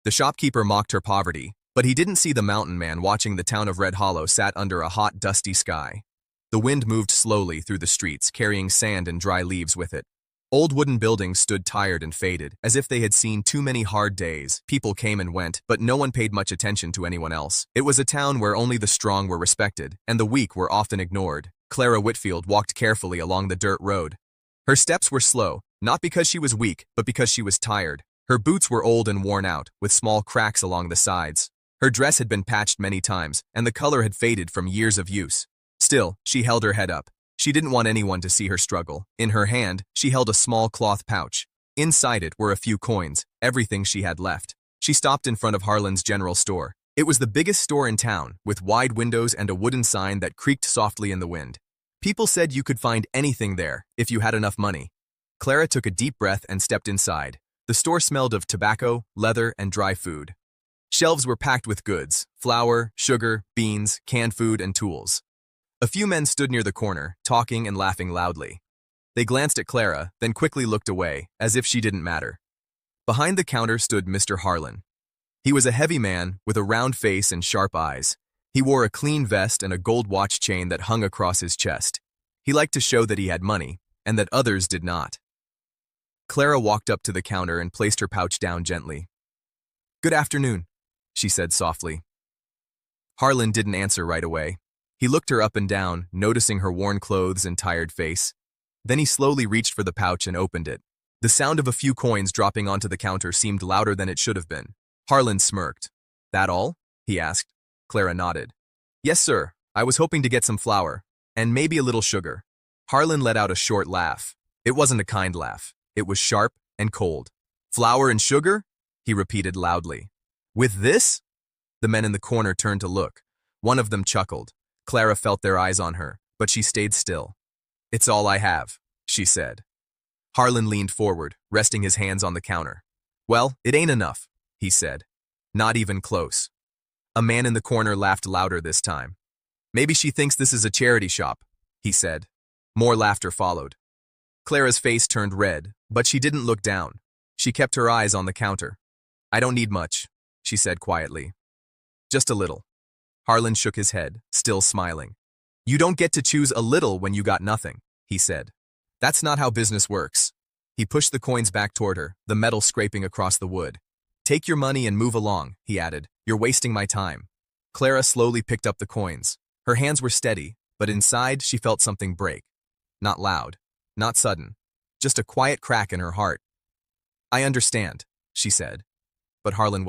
The shopkeeper mocked her poverty, but he didn't see the mountain man watching the town of Red Hollow sat under a hot, dusty sky. The wind moved slowly through the streets, carrying sand and dry leaves with it. Old wooden buildings stood tired and faded, as if they had seen too many hard days. People came and went, but no one paid much attention to anyone else. It was a town where only the strong were respected, and the weak were often ignored. Clara Whitfield walked carefully along the dirt road. Her steps were slow, not because she was weak, but because she was tired. Her boots were old and worn out, with small cracks along the sides. Her dress had been patched many times, and the color had faded from years of use. Still, she held her head up. She didn't want anyone to see her struggle. In her hand, she held a small cloth pouch. Inside it were a few coins, everything she had left. She stopped in front of Harlan's general store. It was the biggest store in town, with wide windows and a wooden sign that creaked softly in the wind. People said you could find anything there, if you had enough money. Clara took a deep breath and stepped inside. The store smelled of tobacco, leather, and dry food. Shelves were packed with goods: flour, sugar, beans, canned food, and tools. A few men stood near the corner, talking and laughing loudly. They glanced at Clara, then quickly looked away, as if she didn't matter. Behind the counter stood Mr. Harlan. He was a heavy man, with a round face and sharp eyes. He wore a clean vest and a gold watch chain that hung across his chest. He liked to show that he had money, and that others did not. Clara walked up to the counter and placed her pouch down gently. "Good afternoon," she said softly. Harlan didn't answer right away. He looked her up and down, noticing her worn clothes and tired face. Then he slowly reached for the pouch and opened it. The sound of a few coins dropping onto the counter seemed louder than it should have been. Harlan smirked. "That all?" he asked. Clara nodded. "Yes, sir. I was hoping to get some flour, and maybe a little sugar." Harlan let out a short laugh. It wasn't a kind laugh. It was sharp and cold. "Flour and sugar?" he repeated loudly. "With this?" The men in the corner turned to look. One of them chuckled. Clara felt their eyes on her, but she stayed still. "It's all I have," she said. Harlan leaned forward, resting his hands on the counter. "Well, it ain't enough," he said. "Not even close." A man in the corner laughed louder this time. "Maybe she thinks this is a charity shop," he said. More laughter followed. Clara's face turned red, but she didn't look down. She kept her eyes on the counter. "I don't need much," she said quietly. "Just a little." Harlan shook his head, still smiling. "You don't get to choose a little when you got nothing," he said. "That's not how business works." He pushed the coins back toward her, the metal scraping across the wood. "Take your money and move along," he added. "You're wasting my time." Clara slowly picked up the coins. Her hands were steady, but inside she felt something break. Not loud, not sudden, just a quiet crack in her heart. "I understand," she said. But Harlan